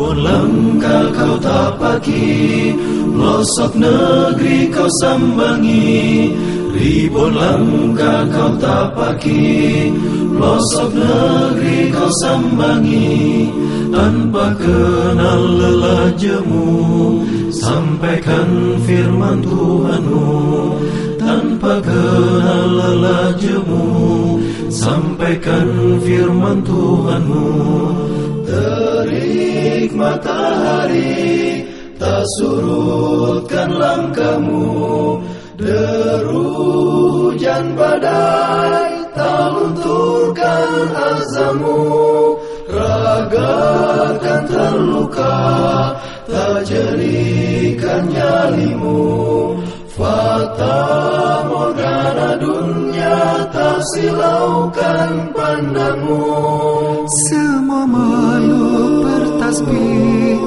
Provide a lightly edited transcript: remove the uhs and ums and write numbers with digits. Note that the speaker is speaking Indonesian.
Ribut langkah kau tapaki, pelosok negeri kau sambangi. Ribut langkah kau tapaki, pelosok negeri kau sambangi. Tanpa kenal lelah jemu, sampaikan firman Tuhanmu. Tanpa kenal lelah jemu, sampaikan firman Tuhanmu. Terik matahari, tak surutkan langkahmu. Deru hujan badai, tak lunturkan azammu. Raga kan terluka, tak jerikan nyalimu. Fata morgana dunia, tak silaukan pandangmu. Semua makhluk bertasbih